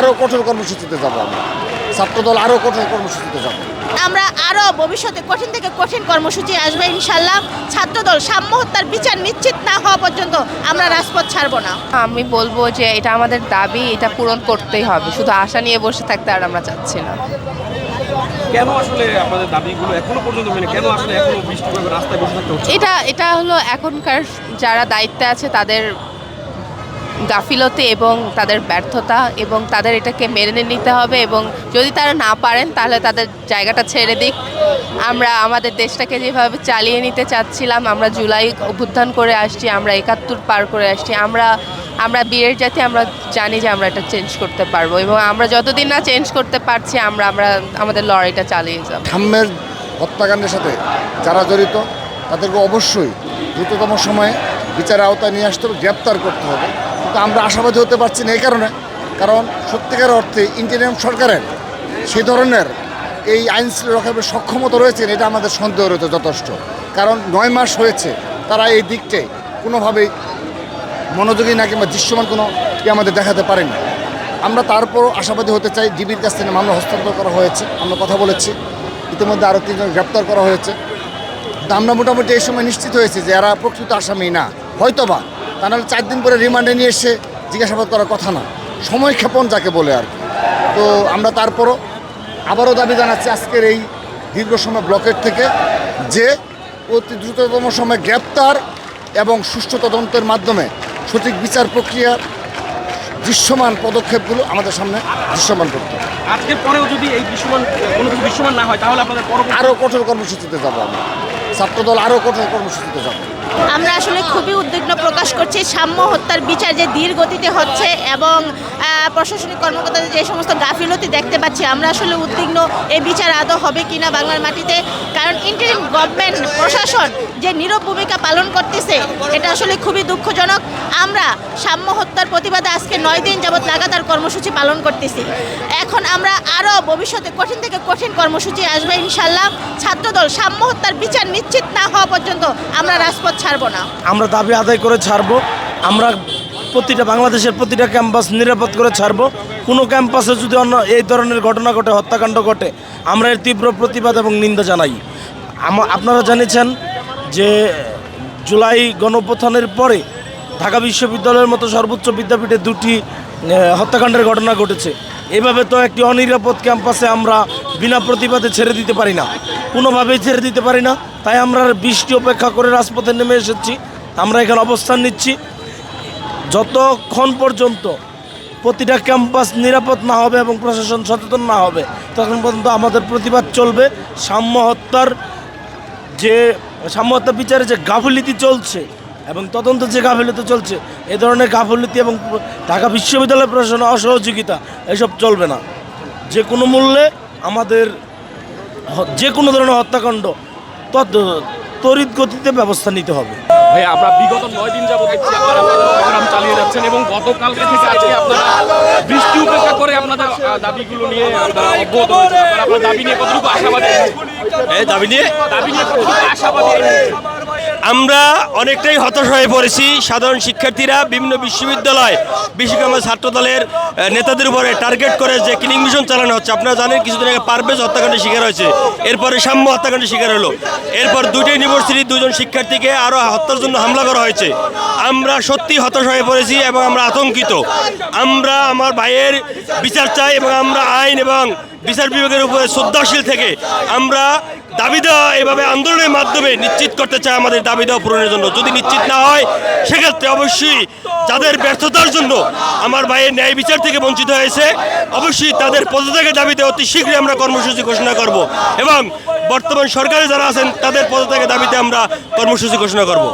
আরও কঠোর কর্মসূচিতে যাব। আমরা ছাত্রদল আরও কঠোর কর্মসূচিতে যাব। আমরা আরও ভবিষ্যতে কঠিন থেকে কঠিন কর্মসূচি আসবে ইনশাল্লাহ। ছাত্রদল সাম্য হত্যার বিচার নিশ্চিত না হওয়া পর্যন্ত আমরা রাজপথ ছাড়ব না। আমি বলবো যে এটা আমাদের দাবি, এটা পূরণ করতেই হবে। শুধু আশা নিয়ে বসে থাকতে আর আমরা চাচ্ছি না। কেন আসলে আপনাদের দাবিগুলো এখনো পর্যন্ত মানে কেন আসলে এখনো বৃষ্টিভাবে রাস্তায় বসে থাকতে হচ্ছে? এটা হলো এখনকার যারা দায়িত্বে আছে তাদের গাফিলতি এবং তাদের ব্যর্থতা, এবং তাদের এটাকে মেনে নিতে হবে, এবং যদি তারা না পারেন তাহলে তাদের জায়গাটা ছেড়ে দিক। আমরা আমাদের দেশটাকে যেভাবে চালিয়ে নিতে চাচ্ছিলাম, আমরা জুলাই অভ্যুত্থান করে আসছি, আমরা ৭১ পার করে আসছি, আমরা বীরের জাতি, আমরা জানি যে আমরা এটা চেঞ্জ করতে পারবো, এবং আমরা যতদিন না চেঞ্জ করতে পারছি আমরা আমাদের লড়াইটা চালিয়ে যাব। ঠাম্মের হত্যাকাণ্ডের সাথে যারা জড়িত তাদেরকে অবশ্যই দ্রুততম সময়ে বিচারের আওতায় নিয়ে আসতে হবে, গ্রেপ্তার করতে হবে। কিন্তু আমরা আশাবাদী হতে পারছি না এই কারণে, কারণ সত্যিকার অর্থে ইন্টারিম সরকারের সেই ধরনের এই আইন রক্ষার সক্ষমতা রয়েছে এটা আমাদের সন্দেহ রয়েছে যথেষ্ট। কারণ ৯ মাস হয়েছে তারা এই দিকটায় কোনোভাবেই মনোযোগী না কিংবা দৃশ্যমান কোনো আমাদের দেখাতে পারেনি। আমরা তারপরও আশাবাদী হতে চাই। ডিবির কাছ থেকে মামলা হস্তান্তর করা হয়েছে, আমরা কথা বলেছি, ইতিমধ্যে আরও ৩ জন গ্রেপ্তার করা হয়েছে। তো আমরা মোটামুটি এই সময় নিশ্চিত হয়েছি যে এরা প্রকৃত আসামি না, হয়তোবা তা নাহলে ৪ দিন পরে রিমান্ডে নিয়ে এসে জিজ্ঞাসাবাদ করার কথা না, সময় ক্ষেপণ যাকে বলে আর কি। তো আমরা তারপরও আবারও দাবি জানাচ্ছি আজকের এই দীর্ঘ সময় ব্লকের থেকে যে অতি দ্রুততম সময় গ্রেপ্তার এবং সুষ্ঠু তদন্তের মাধ্যমে সঠিক বিচার প্রক্রিয়ার দৃশ্যমান পদক্ষেপগুলো আমাদের সামনে দৃশ্যমান করতে হবে। আজকের পরেও যদি এই কোনো কিছু দৃশ্যমান না হয় তাহলে আপনাদের আরও কঠোর কর্মসূচিতে যাব। আমরা ছাত্রদল আরও কঠোর কর্মসূচিতে যাব। আমরা আসলে খুবই উদ্বিগ্ন প্রকাশ করছি। সাম্য হত্যার বিচার যে ধীর গতিতে হচ্ছে এবং প্রশাসনিক কর্মকর্তাদের যে সমস্ত গাফিলতি দেখতে পাচ্ছি, আমরা আসলে উদ্বিগ্ন এই বিচার আদৌ হবে কিনা বাংলার মাটিতে। কারণ ইন্টারিম গভর্নমেন্ট প্রশাসন যে নীরব ভূমিকা পালন করতেছে এটা আসলে খুবই দুঃখজনক। আমরা সাম্য হত্যার প্রতিবাদে আজকে ৯ দিন যাবৎ লাগাতার কর্মসূচি পালন করতেছি। এখন আমরা আরও ভবিষ্যতে কঠিন থেকে কঠিন কর্মসূচি আসবে ইনশাল্লাহ। ছাত্রদল সাম্য হত্যার বিচার নিশ্চিত না হওয়া পর্যন্ত আমরা রাজপথ ছাড়ব না। আমরা দাবি আদায় করে ছাড়বো। আমরা বাংলাদেশের প্রতিটা ক্যাম্পাস নিরাপদ করে ছাড়বো। কোনো ক্যাম্পাসে যদি অন্য এই ধরনের ঘটনা ঘটে, হত্যাকাণ্ড ঘটে, আমরা এর তীব্র প্রতিবাদ এবং নিন্দা জানাই। আপনারা জানিয়েছেন যে জুলাই গণঅভ্যুত্থানের পরে ঢাকা বিশ্ববিদ্যালয়ের মতো সর্বোচ্চ বিদ্যাপীঠে 2টি হত্যাকাণ্ডের ঘটনা ঘটেছে। এভাবে তো একটি অনিরাপদ ক্যাম্পাসে আমরা বিনা প্রতিবাদে ছেড়ে দিতে পারি না, কোনোভাবেই ছেড়ে দিতে পারি না। তাই আমরা বৃষ্টি উপেক্ষা করে রাজপথে নেমে এসেছি। আমরা এখানে অবস্থান নিচ্ছি যতক্ষণ পর্যন্ত প্রতিটা ক্যাম্পাস নিরাপদ না হবে এবং প্রশাসন সচেতন না হবে তখন পর্যন্ত আমাদের প্রতিবাদ চলবে। সাম্য হত্যার বিচারে যে গাফিলতি চলছে এবং তদন্ত যে গাফিলতি চলছে, এ ধরনের গাফিলতি এবং ঢাকা বিশ্ববিদ্যালয় প্রশাসনের অসহযোগিতা এসব চলবে না। যে কোনো মূল্যে আমাদের যে কোনো ধরনের হত্যাকাণ্ড তড়িৎ গতিতে ব্যবস্থা নিতে হবে। ভাই, আমরা বিগত 9 দিন যাবত দেখছি আপনারা প্রোগ্রাম চালিয়ে যাচ্ছেন এবং গতকালকে থেকে আজকে আপনারা বৃষ্টি উপেক্ষা করে আপনাদের দাবিগুলো নিয়ে আপনারা অব্যাহত রয়েছেন। আপনারা দাবি নিয়ে কতটুকু আশাবাদী? দাবি নিয়ে কতটুকু আশাবাদী? আমরা অনেকটাই হতাশ হয়ে পড়েছি। সাধারণ শিক্ষার্থীরা বিভিন্ন বিশ্ববিদ্যালয়, বিশেষ করে আমাদের ছাত্রদলের নেতাদের উপরে টার্গেট করে যে কিলিং মিশন চালানো হচ্ছে। আপনারা জানেন কিছুদিন আগে পারভেজ হত্যাকাণ্ডের শিকার হয়েছে, এরপরে সাম্য হত্যাকাণ্ডের শিকার হলো, এরপর 2টি ইউনিভার্সিটির 2 জন শিক্ষার্থীকে আরও হত্যার জন্য হামলা করা হয়েছে। আমরা সত্যি হতাশ হয়ে পড়েছি এবং আমরা আতঙ্কিত। আমরা আমার ভাইয়ের বিচার চাই এবং আমরা আইন এবং বিচার বিভাগের উপরে শ্রদ্ধাশীল থেকে আমরা দাবি দেওয়া এভাবে আন্দোলনের মাধ্যমে নিশ্চিত করতে চাই আমাদের দাবি দেওয়া পূরণের জন্য। যদি নিশ্চিত না হয় সেক্ষেত্রে অবশ্যই যাদের ব্যর্থতার জন্য আমার ভাইয়ের ন্যায় বিচার থেকে বঞ্চিত হয়েছে অবশ্যই তাদের পদত্যাগের দাবিতে অতি শীঘ্রই আমরা কর্মসূচি ঘোষণা করব এবং বর্তমান সরকারে যারা আছেন তাদের পদত্যাগের দাবিতে আমরা কর্মসূচি ঘোষণা করব।